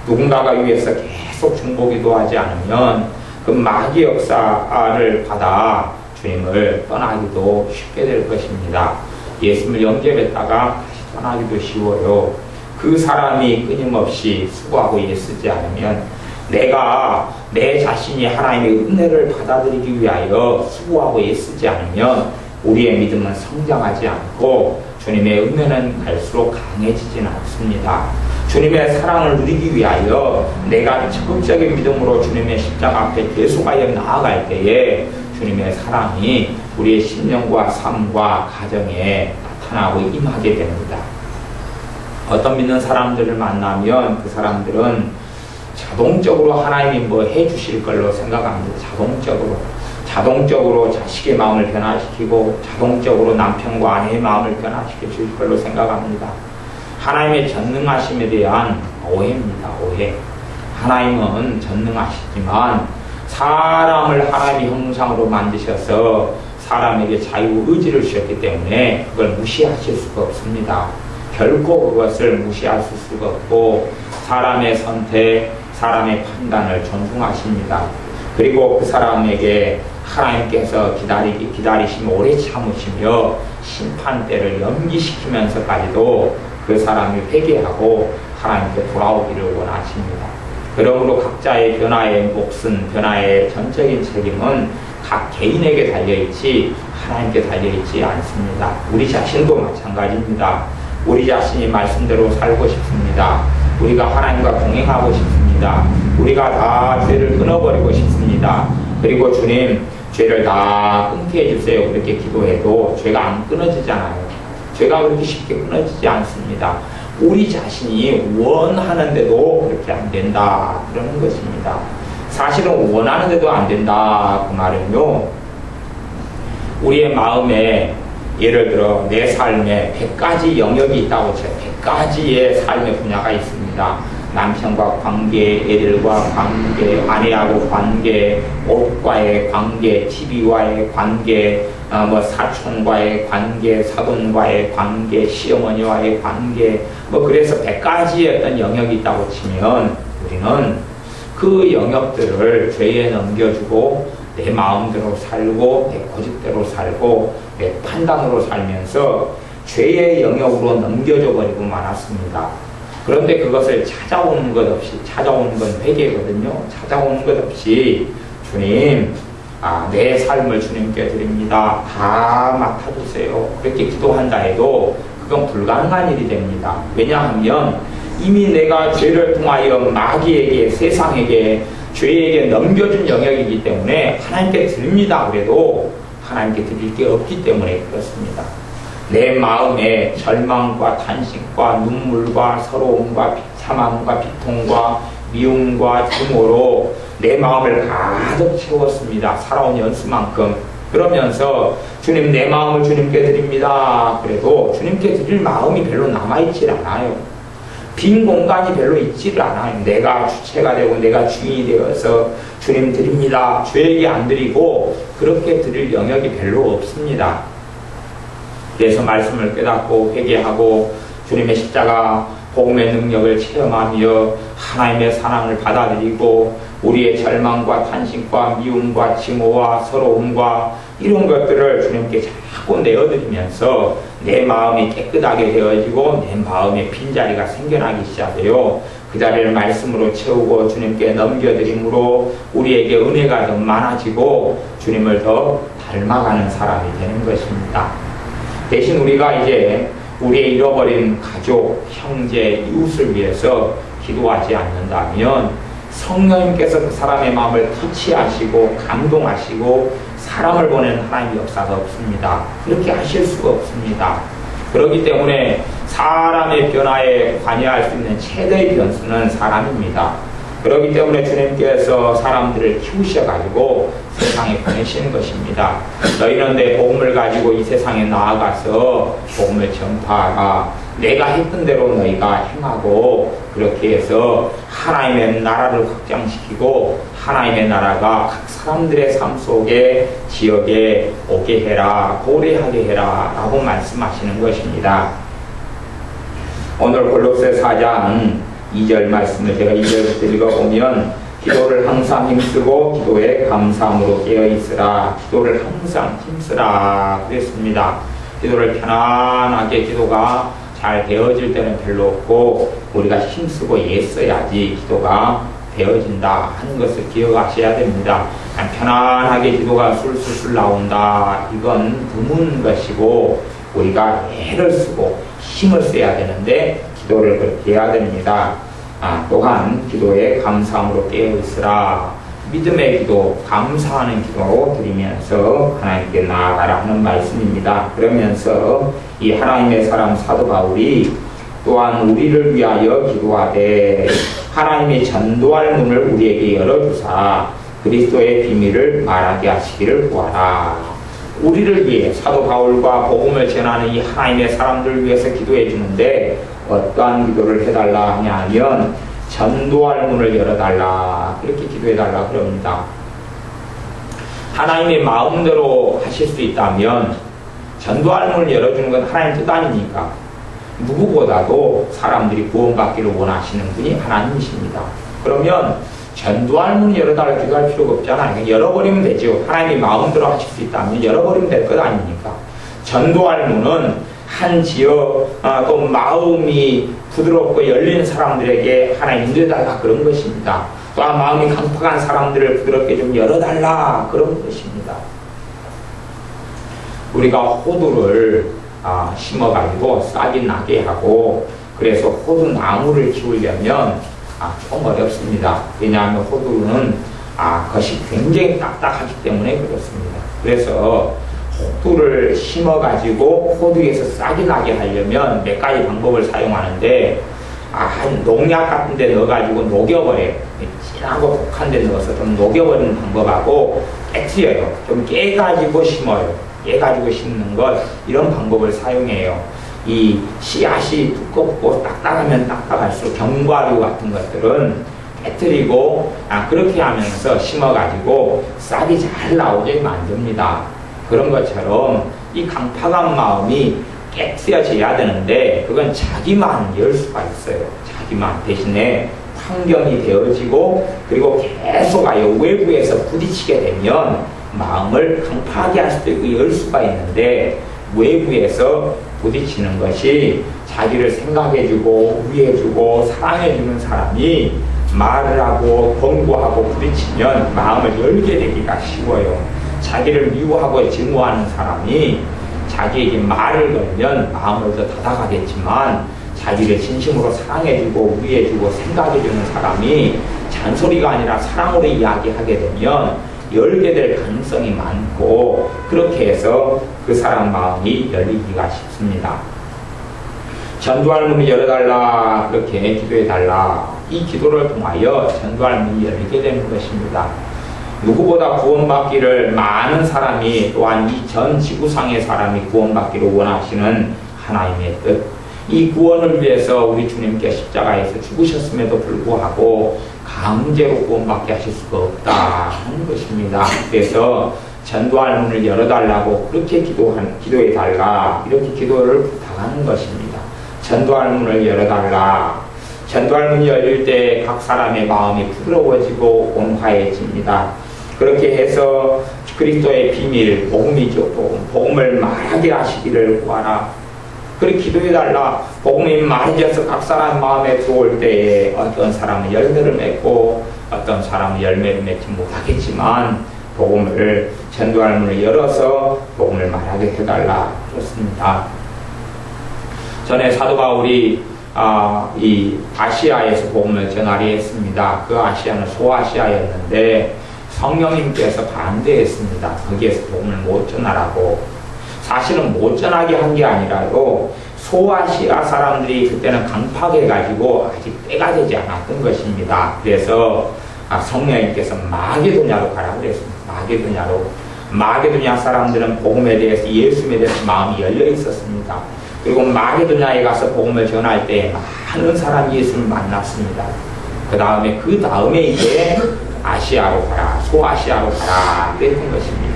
누군가가 위해서 계속 중보기도 하지 않으면 그 마귀 역사를 받아 주님을 떠나기도 쉽게 될 것입니다. 예수님을 영접했다가 다시 떠나기도 쉬워요. 그 사람이 끊임없이 수고하고 애쓰지 않으면 내가 내 자신이 하나님의 은혜를 받아들이기 위하여 수고하고 애쓰지 않으면 우리의 믿음은 성장하지 않고 주님의 은혜는 갈수록 강해지진 않습니다. 주님의 사랑을 누리기 위하여 내가 적극적인 믿음으로 주님의 십자가 앞에 계속하여 나아갈 때에 주님의 사랑이 우리의 신령과 삶과 가정에 나타나고 임하게 됩니다. 어떤 믿는 사람들을 만나면 그 사람들은 자동적으로 하나님이 뭐 해주실 걸로 생각합니다. 자동적으로 자식의 마음을 변화시키고 자동적으로 남편과 아내의 마음을 변화시켜 줄 걸로 생각합니다. 하나님의 전능하심에 대한 오해입니다. 오해. 하나님은 전능하시지만 사람을 하나님의 형상으로 만드셔서 사람에게 자유의지를 주셨기 때문에 그걸 무시하실 수가 없습니다. 결코 그것을 무시하실 수가 없고 사람의 선택, 사람의 판단을 존중하십니다. 그리고 그 사람에게 하나님께서 기다리시며 오래 참으시며 심판대를 연기시키면서까지도 그 사람이 회개하고 하나님께 돌아오기를 원하십니다. 그러므로 각자의 변화의 몫은, 변화의 전적인 책임은 각 개인에게 달려있지 하나님께 달려있지 않습니다. 우리 자신도 마찬가지입니다. 우리 자신이 말씀대로 살고 싶습니다. 우리가 하나님과 동행하고 싶습니다. 우리가 다 죄를 끊어버리고 싶습니다. 그리고 주님, 죄를 다 끊게 해주세요. 그렇게 기도해도 죄가 안 끊어지잖아요. 죄가 그렇게 쉽게 끊어지지 않습니다. 우리 자신이 원하는데도 그렇게 안 된다. 그러는 것입니다. 사실은 원하는데도 안 된다. 그 말은요, 우리의 마음에 예를 들어 내 삶에 100가지 영역이 있다고 쳐요. 100가지의 삶의 분야가 있습니다. 남편과 관계, 애들과 관계, 아내하고 관계, 옷과의 관계, TV와의 관계, 사촌과의 관계, 사돈과의 관계, 시어머니와의 관계, 그래서 100가지의 어떤 영역이 있다고 치면 우리는 그 영역들을 죄에 넘겨주고 내 마음대로 살고 내 고집대로 살고 내 판단으로 살면서 죄의 영역으로 넘겨줘 버리고 말았습니다. 그런데 그것을 찾아오는 것 없이, 찾아오는 건 회개거든요. 찾아오는 것 없이 주님, 내 삶을 주님께 드립니다. 다 맡아주세요. 그렇게 기도한다 해도 그건 불가능한 일이 됩니다. 왜냐하면 이미 내가 죄를 통하여 마귀에게, 세상에게, 죄에게 넘겨준 영역이기 때문에 하나님께 드립니다. 그래도 하나님께 드릴 게 없기 때문에 그렇습니다. 내 마음에 절망과 탄식과 눈물과 서러움과 비참함과 비통과 미움과 증오로 내 마음을 가득 채웠습니다. 살아온 연수만큼. 그러면서 주님, 내 마음을 주님께 드립니다. 그래도 주님께 드릴 마음이 별로 남아있질 않아요. 빈 공간이 별로 있지를 않아요. 내가 주체가 되고 내가 주인이 되어서 주님 드립니다. 주에게 안 드리고 그렇게 드릴 영역이 별로 없습니다. 그래서 말씀을 깨닫고 회개하고 주님의 십자가 복음의 능력을 체험하며 하나님의 사랑을 받아들이고 우리의 절망과 탄식과 미움과 증오와 서러움과 이런 것들을 주님께 자꾸 내어드리면서 내 마음이 깨끗하게 되어지고 내 마음에 빈자리가 생겨나기 시작해요. 그 자리를 말씀으로 채우고 주님께 넘겨드림으로 우리에게 은혜가 더 많아지고 주님을 더 닮아가는 사람이 되는 것입니다. 대신 우리가 이제 우리의 잃어버린 가족, 형제, 이웃을 위해서 기도하지 않는다면 성령님께서 그 사람의 마음을 터치하시고 감동하시고 사람을 보내는 하나님의 역사가 없습니다. 그렇게 하실 수가 없습니다. 그렇기 때문에 사람의 변화에 관여할 수 있는 최대의 변수는 사람입니다. 그렇기 때문에 주님께서 사람들을 키우셔가지고 세상에 보내시는 것입니다. 너희는 내 복음을 가지고 이 세상에 나아가서 복음을 전파하라. 내가 했던 대로 너희가 행하고 그렇게 해서 하나님의 나라를 확장시키고 하나님의 나라가 각 사람들의 삶 속에 지역에 오게 해라, 고래하게 해라 라고 말씀하시는 것입니다. 오늘 골로새 4장 2절 말씀을 제가 2절부터 읽어보면 기도를 항상 힘쓰고 기도에 감사함으로 깨어있으라. 기도를 항상 힘쓰라 그랬습니다. 기도를 편안하게 기도가 잘 되어질 때는 별로 없고 우리가 힘쓰고 애써야지 기도가 되어진다 하는 것을 기억하셔야 됩니다. 편안하게 기도가 술술술 나온다 이건 드문 것이고 우리가 애를 쓰고 힘을 써야 되는데 기도를 그렇게 해야 됩니다. 또한 기도에 감사함으로 깨어있으라. 믿음의 기도, 감사하는 기도로 드리면서 하나님께 나아가라 하는 말씀입니다. 그러면서 이 하나님의 사람 사도 바울이 또한 우리를 위하여 기도하되 하나님이 전도할 문을 우리에게 열어주사 그리스도의 비밀을 말하게 하시기를 구하라. 우리를 위해 사도 바울과 복음을 전하는 이 하나님의 사람들을 위해서 기도해 주는데 어떠한 기도를 해달라 하냐면 전도할 문을 열어달라 그렇게 기도해달라 그럽니다. 하나님의 마음대로 하실 수 있다면 전도할 문을 열어주는 건 하나님 뜻 아닙니까? 누구보다도 사람들이 구원받기를 원하시는 분이 하나님이십니다. 그러면 전도할 문을 열어달라 기도할 필요가 없잖아요. 그냥 열어버리면 되죠. 하나님이 마음대로 하실 수 있다면 열어버리면 될 것 아닙니까? 전도할 문은 한 지역 또 마음이 부드럽고 열린 사람들에게 하나님 인도해달라 그런 것입니다. 또한 마음이 강팍한 사람들을 부드럽게 좀 열어달라 그런 것입니다. 우리가 호두를 심어가지고 싹이 나게 하고 그래서 호두 나무를 키우려면 좀 어렵습니다. 왜냐하면 호두는 것이 굉장히 딱딱하기 때문에 그렇습니다. 그래서 호두를 심어가지고 호두에서 싹이 나게 하려면 몇 가지 방법을 사용하는데 농약 같은 데 넣어가지고 녹여버려요. 진하고 독한 데 넣어서 좀 녹여버리는 방법하고 깨트려요. 좀 깨가지고 심어요. 깨가지고 심는 것 이런 방법을 사용해요. 이 씨앗이 두껍고 딱딱하면 딱딱할수록 견과류 같은 것들은 깨트리고 그렇게 하면서 심어가지고 싹이 잘 나오게 만듭니다. 그런 것처럼 이 강팍한 마음이 깨트려져야 되는데 그건 자기만 열 수가 있어요. 자기만 대신에 환경이 되어지고 그리고 계속 외부에서 부딪히게 되면 마음을 강팍하게 할 수도 있고 열 수가 있는데 외부에서 부딪히는 것이 자기를 생각해주고 위해주고 사랑해주는 사람이 말을 하고 권고하고 부딪히면 마음을 열게 되기가 쉬워요. 자기를 미워하고 증오하는 사람이 자기에게 말을 걸면 마음을 더 닫아가겠지만 자기를 진심으로 사랑해주고 위해주고 생각해주는 사람이 잔소리가 아니라 사랑으로 이야기하게 되면 열게 될 가능성이 많고 그렇게 해서 그 사람 마음이 열리기가 쉽습니다. 전도할 문을 열어달라 그렇게 기도해달라. 이 기도를 통하여 전도할 문이 열리게 되는 것입니다. 누구보다 구원받기를 많은 사람이 또한 이 전 지구상의 사람이 구원받기를 원하시는 하나님의 뜻. 이 구원을 위해서 우리 주님께 십자가에서 죽으셨음에도 불구하고 강제로 구원받게 하실 수가 없다 하는 것입니다. 그래서 전도할 문을 열어달라고 그렇게 기도해달라 이렇게 기도를 부탁하는 것입니다. 전도할 문을 열어달라. 전도할 문이 열릴 때 각 사람의 마음이 부드러워지고 온화해집니다. 그렇게 해서 그리스도의 비밀, 복음이죠. 복음을 말하게 하시기를 구하라. 그렇게 기도해달라. 복음이 말해져서 각 사람 마음에 들어올 때에 어떤 사람은 열매를 맺고 어떤 사람은 열매를 맺지 못하겠지만 복음을 전도할 문을 열어서 복음을 말하게 해달라. 그렇습니다. 전에 사도 바울이 이 아시아에서 복음을 전하려 했습니다. 그 아시아는 소아시아였는데 성령님께서 반대했습니다. 거기에서 복음을 못 전하라고. 사실은 못 전하게 한 게 아니라도 소아시아 사람들이 그때는 강팍해가지고 아직 때가 되지 않았던 것입니다. 그래서 성령님께서 마게도냐로 가라고 그랬습니다. 마게도냐 사람들은 복음에 대해서, 예수님에 대해서 마음이 열려 있었습니다. 그리고 마게도냐에 가서 복음을 전할 때 많은 사람이 예수님을 만났습니다. 그 다음에 이제 아시아로 가라, 소아시아로 가라 그랬던 것입니다.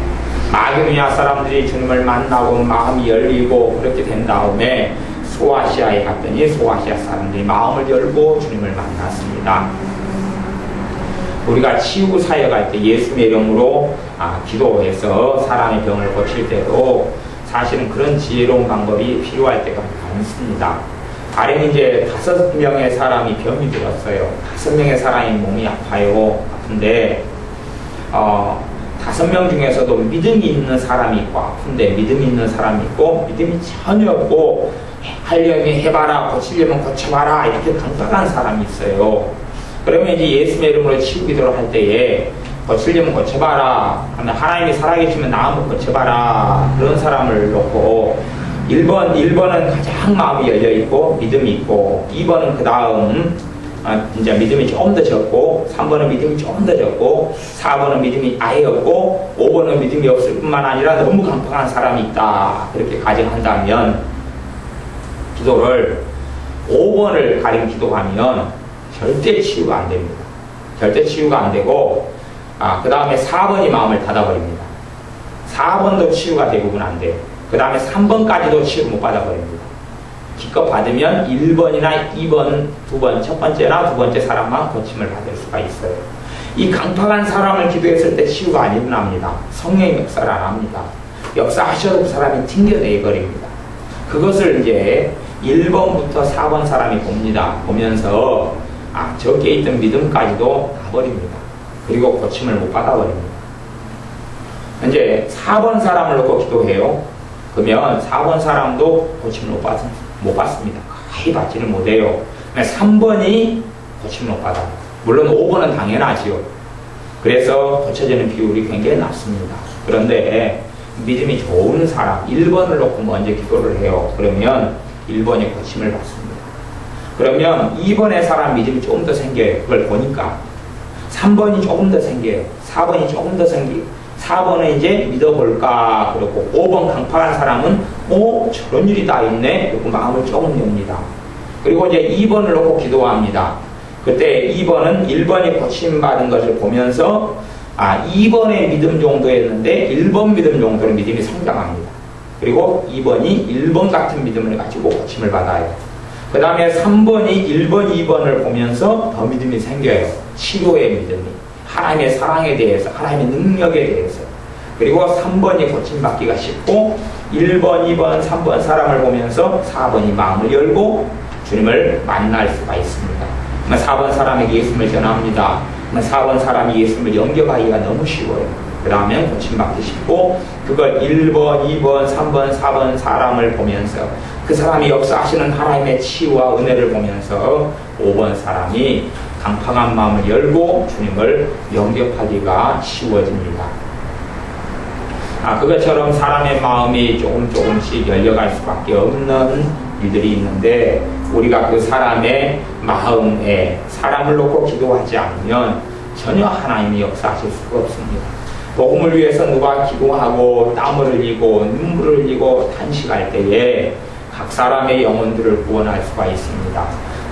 마게도냐 사람들이 주님을 만나고 마음이 열리고 그렇게 된 다음에 소아시아에 갔더니 소아시아 사람들이 마음을 열고 주님을 만났습니다. 우리가 치유 사역할 때 예수님의 이름으로 기도해서 사람의 병을 고칠 때도 사실은 그런 지혜로운 방법이 필요할 때가 많습니다. 가령 이제 5명의 사람이 병이 들었어요. 5명의 사람이 몸이 아픈데 5명 중에서도 믿음이 있는 사람이 있고 아픈데 믿음이 있는 사람이 있고 믿음이 전혀 없고 하려면 해봐라, 고치려면 고쳐봐라 이렇게 강박한 사람이 있어요. 그러면 이제 예수님의 이름으로 치유 기도를 할 때에 고치려면 고쳐봐라, 하나님이 살아계시면 나 한번 고쳐봐라 그런 사람을 놓고 1번은 가장 마음이 열려있고 믿음이 있고 2번은 그 다음 이제 믿음이 조금 더 적고 3번은 믿음이 조금 더 적고 4번은 믿음이 아예 없고 5번은 믿음이 없을 뿐만 아니라 너무 강팍한 사람이 있다. 그렇게 가정한다면 기도를 5번을 가령 기도하면 절대 치유가 안 됩니다. 절대 치유가 안 되고 그 다음에 4번이 마음을 닫아버립니다. 4번도 치유가 대부분 안 돼요. 그 다음에 3번까지도 치유 못 받아버립니다. 기껏 받으면 1번이나 2번, 첫 번째나 두 번째 사람만 고침을 받을 수가 있어요. 이 강팍한 사람을 기도했을 때 치유가 안 일어납니다. 성령의 역사를 안 합니다. 역사하셔도 그 사람이 튕겨내버립니다. 그것을 이제 1번부터 4번 사람이 보면서 적게 있던 믿음까지도 나버립니다. 그리고 고침을 못 받아버립니다. 이제 4번 사람을 놓고 기도해요. 그러면 4번 사람도 고침을 못 받습니다. 거의 받지를 못해요. 3번이 고침을 못 받아요. 물론 5번은 당연하지요. 그래서 고쳐지는 비율이 굉장히 낮습니다. 그런데 믿음이 좋은 사람 1번을 놓고 먼저 기도를 해요. 그러면 1번이 고침을 받습니다. 그러면 2번의 사람 믿음이 조금 더 생겨요. 그걸 보니까 3번이 조금 더 생겨요. 4번이 조금 더 생겨요. 4번은 이제 믿어볼까 그러고 5번 강팍한 사람은 저런 일이 다 있네 그리고 마음을 조금 엽니다. 그리고 이제 2번을 놓고 기도합니다. 그때 2번은 1번이 고침받은 것을 보면서 2번의 믿음 정도였는데 1번 믿음 정도로 믿음이 성장합니다. 그리고 2번이 1번 같은 믿음을 가지고 고침을 받아요. 그 다음에 3번이 1번, 2번을 보면서 더 믿음이 생겨요. 치료의 믿음이. 하나님의 사랑에 대해서, 하나님의 능력에 대해서. 그리고 3번이 고침받기가 쉽고 1번, 2번, 3번 사람을 보면서 4번이 마음을 열고 주님을 만날 수가 있습니다. 4번 사람에게 예수님을 전합니다. 4번 사람이 예수님을 영접하기가 너무 쉬워요. 그 다음에 고침받기 쉽고 그걸 1번, 2번, 3번, 4번 사람을 보면서 그 사람이 역사하시는 하나님의 치유와 은혜를 보면서 5번 사람이 강팍한 마음을 열고 주님을 영접하기가 쉬워집니다. 그것처럼 사람의 마음이 조금씩 열려갈 수밖에 없는 일들이 있는데 우리가 그 사람의 마음에 사람을 놓고 기도하지 않으면 전혀 하나님이 역사하실 수가 없습니다. 복음을 위해서 누가 기도하고 땀을 흘리고 눈물을 흘리고 탄식할 때에 각 사람의 영혼들을 구원할 수가 있습니다.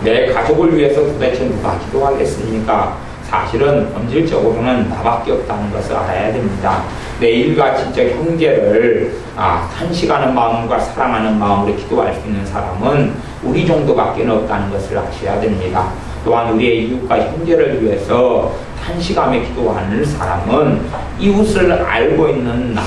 내 가족을 위해서 도대체 누가 기도하겠습니까? 사실은 본질적으로는 나밖에 없다는 것을 알아야 됩니다. 내 일가 친척 형제를 탄식하는 마음과 사랑하는 마음으로 기도할 수 있는 사람은 우리 정도밖에 없다는 것을 아셔야 됩니다. 또한 우리의 이웃과 형제를 위해서 탄식하며 기도하는 사람은 이웃을 알고 있는 나,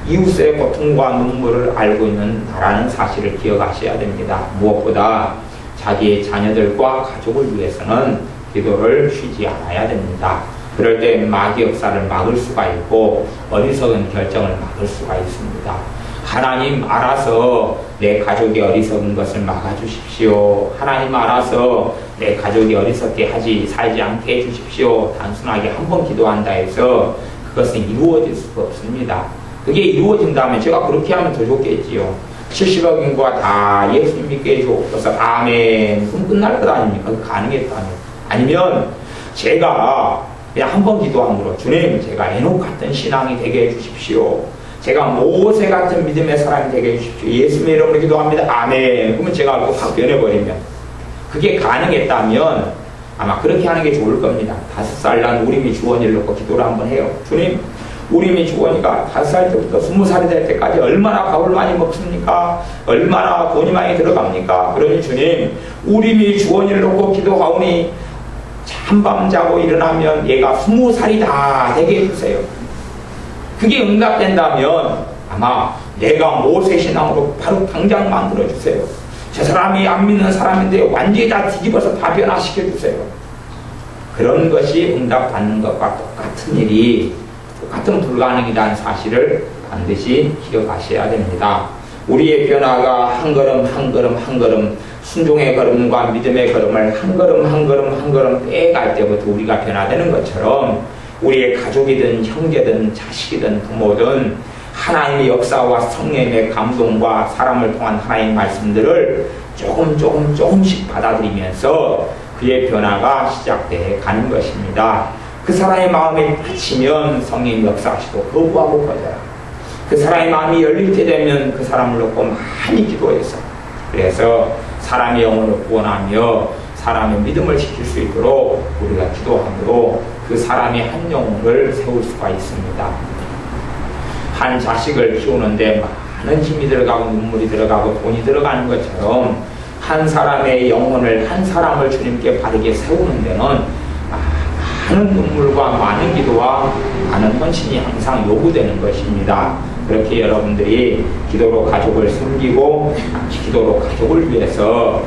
이웃의 고통과 눈물을 알고 있는 나라는 사실을 기억하셔야 됩니다. 무엇보다 자기의 자녀들과 가족을 위해서는 기도를 쉬지 않아야 됩니다. 그럴 때 마귀 역사를 막을 수가 있고 어리석은 결정을 막을 수가 있습니다. 하나님 알아서 내 가족이 어리석은 것을 막아주십시오. 하나님 알아서 내 가족이 어리석게 살지 않게 해주십시오. 단순하게 한 번 기도한다 해서 그것은 이루어질 수가 없습니다. 그게 이루어진다면 제가 그렇게 하면 더 좋겠지요. 70억 인구가 다 예수님 믿게 해주옵소서 아멘 그럼 끝날 것 아닙니까? 가능했다면 아니면 제가 그냥 한 번 기도함으로 주님 제가 에녹 같은 신앙이 되게 해주십시오. 제가 모세 같은 믿음의 사람이 되게 해주십시오. 예수님의 이름으로 기도합니다. 아멘. 그러면 제가 그거 확 변해버리면 그게 가능했다면 아마 그렇게 하는 게 좋을 겁니다. 5살 난 우림이 주원이를 놓고 기도를 한번 해요. 주님 우림이 주원이가 5살 때부터 20살이 될 때까지 얼마나 밥을 많이 먹습니까? 얼마나 돈이 많이 들어갑니까? 그러니 주님 우림이 주원이를 놓고 기도하오니 한밤 자고 일어나면 얘가 20살이다 되게 해주세요. 그게 응답된다면 아마 내가 모세 신앙으로 바로 당장 만들어주세요. 저 사람이 안 믿는 사람인데 완전히 다 뒤집어서 다 변화시켜주세요. 그런 것이 응답받는 것과 똑같은 일이 똑같은 불가능이라는 사실을 반드시 기억하셔야 됩니다. 우리의 변화가 한 걸음 한 걸음 한 걸음 순종의 걸음과 믿음의 걸음을 한 걸음 한 걸음 한 걸음 떼갈 때부터 우리가 변화되는 것처럼 우리의 가족이든 형제든 자식이든 부모든 하나님의 역사와 성령의 감동과 사람을 통한 하나님의 말씀들을 조금씩 받아들이면서 그의 변화가 시작돼 가는 것입니다. 그 사람의 마음에 닫히면 성령의 역사하시고 거부하고 꺼져요. 그 사람의 마음이 열릴 때 되면 그 사람을 놓고 많이 기도해서 그래서 사람의 영혼을 구원하며 사람의 믿음을 지킬 수 있도록 우리가 기도함으로 그 사람의 한 영혼을 세울 수가 있습니다. 한 자식을 키우는데 많은 힘이 들어가고 눈물이 들어가고 돈이 들어가는 것처럼 한 사람의 영혼을 한 사람을 주님께 바르게 세우는 데는 많은 눈물과 많은 기도와 많은 헌신이 항상 요구되는 것입니다. 그렇게 여러분들이 기도로 가족을 섬기고 기도로 가족을 위해서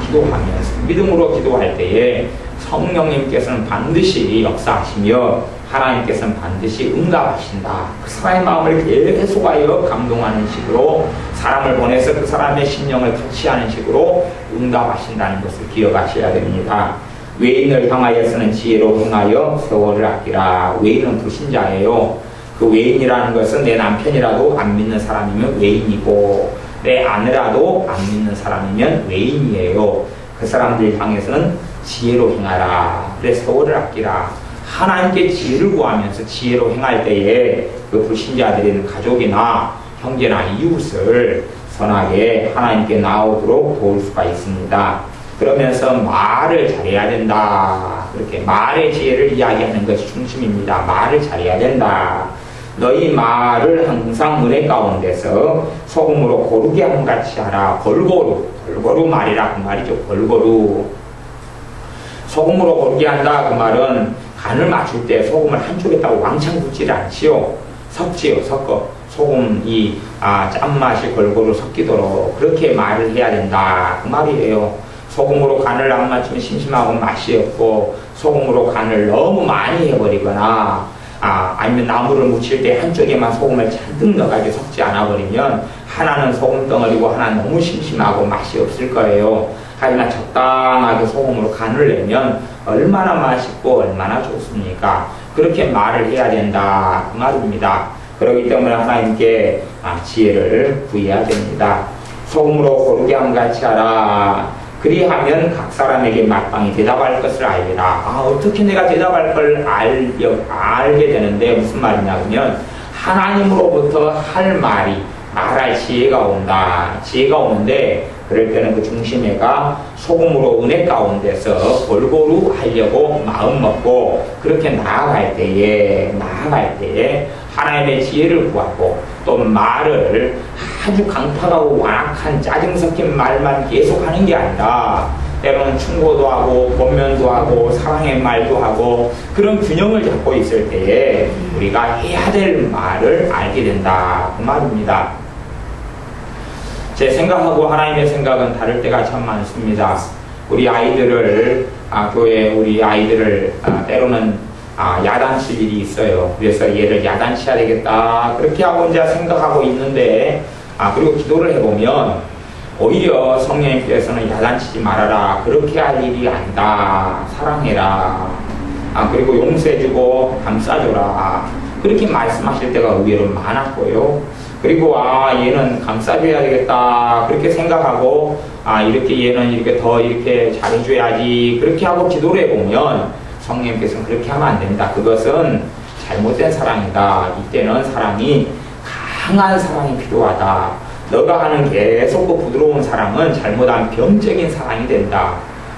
기도하면서 믿음으로 기도할 때에 성령님께서는 반드시 역사하시며 하나님께서는 반드시 응답하신다. 그 사람의 마음을 계속하여 감동하는 식으로 사람을 보내서 그 사람의 심령을 터치하는 식으로 응답하신다는 것을 기억하셔야 됩니다. 외인을 향하여서는 지혜로 행하여 세월을 아끼라. 외인은 불신자예요. 그 외인이라는 것은 내 남편이라도 안 믿는 사람이면 외인이고 내 아내라도 안 믿는 사람이면 외인이에요. 그 사람들 향해서는 지혜로 행하라. 그래 세월을 아끼라. 하나님께 지혜를 구하면서 지혜로 행할 때에 그 불신자들인 가족이나 형제나 이웃을 선하게 하나님께 나오도록 도울 수가 있습니다. 그러면서 말을 잘해야 된다. 그렇게 말의 지혜를 이야기하는 것이 중심입니다. 말을 잘해야 된다. 너희 말을 항상 은혜 가운데서 소금으로 고르게 함같이 하라. 골고루 말이라 그 말이죠. 골고루. 소금으로 고르게 한다 그 말은 간을 맞출 때 소금을 한쪽에다가 왕창 붓지를 않지요. 섞지요. 섞어. 소금이 짠맛이 골고루 섞이도록 그렇게 말을 해야 된다 그 말이에요. 소금으로 간을 안 맞추면 심심하고 맛이 없고 소금으로 간을 너무 많이 해버리거나 아니면 나물을 무칠 때 한쪽에만 소금을 잔뜩 넣어가지고 섞지 않아버리면 하나는 소금 덩어리고 하나는 너무 심심하고 맛이 없을 거예요. 하지만 적당하게 소금으로 간을 내면 얼마나 맛있고 얼마나 좋습니까? 그렇게 말을 해야 된다 그 말입니다. 그렇기 때문에 하나님께 지혜를 구해야 됩니다. 소금으로 고르게 함같이 하라. 그리하면 각 사람에게 마땅히 대답할 것을 알리라. 어떻게 내가 대답할 걸 알게 되는데 무슨 말이냐 그러면 하나님으로부터 할 말이 말할 지혜가 온다. 지혜가 오는데 그럴 때는 그 중심에가 소금으로 은혜 가운데서 골고루 하려고 마음 먹고 그렇게 나아갈 때에 하나님의 지혜를 구하고 또 말을 아주 강팍하고 완악한 짜증 섞인 말만 계속 하는 게 아니라 때로는 충고도 하고 권면도 하고 사랑의 말도 하고 그런 균형을 잡고 있을 때에 우리가 해야 될 말을 알게 된다 그 말입니다. 제 생각하고 하나님의 생각은 다를 때가 참 많습니다. 우리 아이들을 교회 우리 아이들을 때로는 야단칠 일이 있어요. 그래서 얘를 야단쳐야 되겠다 그렇게 하고 이제 생각하고 있는데 그리고 기도를 해보면 오히려 성령님께서는 야단치지 말아라. 그렇게 할 일이 아니다. 사랑해라. 그리고 용서해주고 감싸줘라. 그렇게 말씀하실 때가 의외로 많았고요. 그리고 얘는 감싸줘야 되겠다 그렇게 생각하고 이렇게 얘는 이렇게 더 이렇게 잘해줘야지 그렇게 하고 기도를 해보면 성령님께서는 그렇게 하면 안 된다. 그것은 잘못된 사랑이다. 이때는 사랑이 강한 사랑이 필요하다. 너가 하는 계속 그 부드러운 사랑은 잘못한 병적인 사랑이 된다.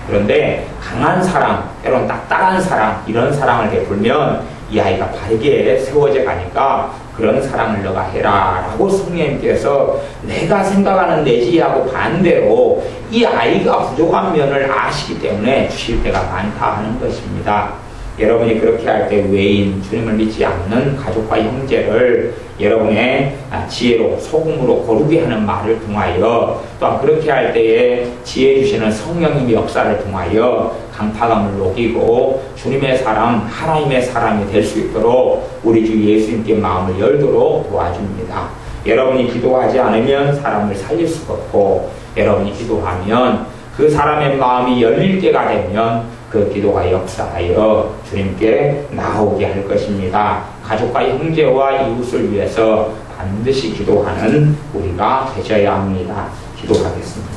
그런데 강한 사랑, 때론 딱딱한 사랑, 이런 사랑을 베풀면 이 아이가 바르게 세워져 가니까 그런 사랑을 너가 해라 라고 성령님께서 내가 생각하는 내지하고 반대로 이 아이가 부족한 면을 아시기 때문에 주실 때가 많다 하는 것입니다. 여러분이 그렇게 할 때 외인, 주님을 믿지 않는 가족과 형제를 여러분의 지혜로 소금으로 고르게 하는 말을 통하여 또한 그렇게 할 때에 지혜 주시는 성령님의 역사를 통하여 강팍함을 녹이고 주님의 사람, 하나님의 사람이 될 수 있도록 우리 주 예수님께 마음을 열도록 도와줍니다. 여러분이 기도하지 않으면 사람을 살릴 수가 없고 여러분이 기도하면 그 사람의 마음이 열릴 때가 되면 그 기도가 역사하여 주님께 나오게 할 것입니다. 가족과 형제와 이웃을 위해서 반드시 기도하는 우리가 되셔야 합니다. 기도하겠습니다.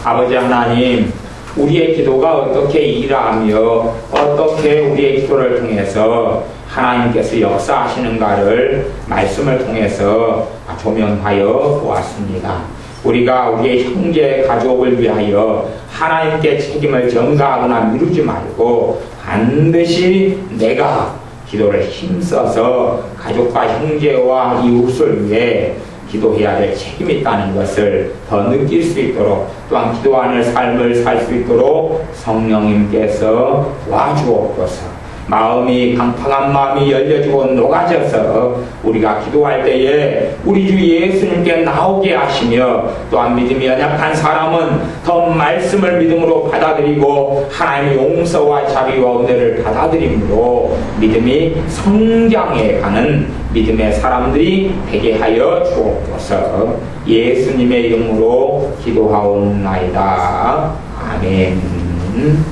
아버지 하나님, 우리의 기도가 어떻게 일하며 어떻게 우리의 기도를 통해서 하나님께서 역사하시는가를 말씀을 통해서 조명하여 보았습니다. 우리가 우리의 형제 가족을 위하여 하나님께 책임을 전가하거나 미루지 말고 반드시 내가 기도를 힘써서 가족과 형제와 이웃을 위해 기도해야 될 책임이 있다는 것을 더 느낄 수 있도록 또한 기도하는 삶을 살 수 있도록 성령님께서 와주옵소서. 마음이 강팍한 마음이 열려지고 녹아져서 우리가 기도할 때에 우리 주 예수님께 나오게 하시며 또한 믿음이 연약한 사람은 더 말씀을 믿음으로 받아들이고 하나님의 용서와 자비와 은혜를 받아들임으로 믿음이 성장해 가는 믿음의 사람들이 되게 하여 주옵소서. 예수님의 이름으로 기도하옵나이다. 아멘.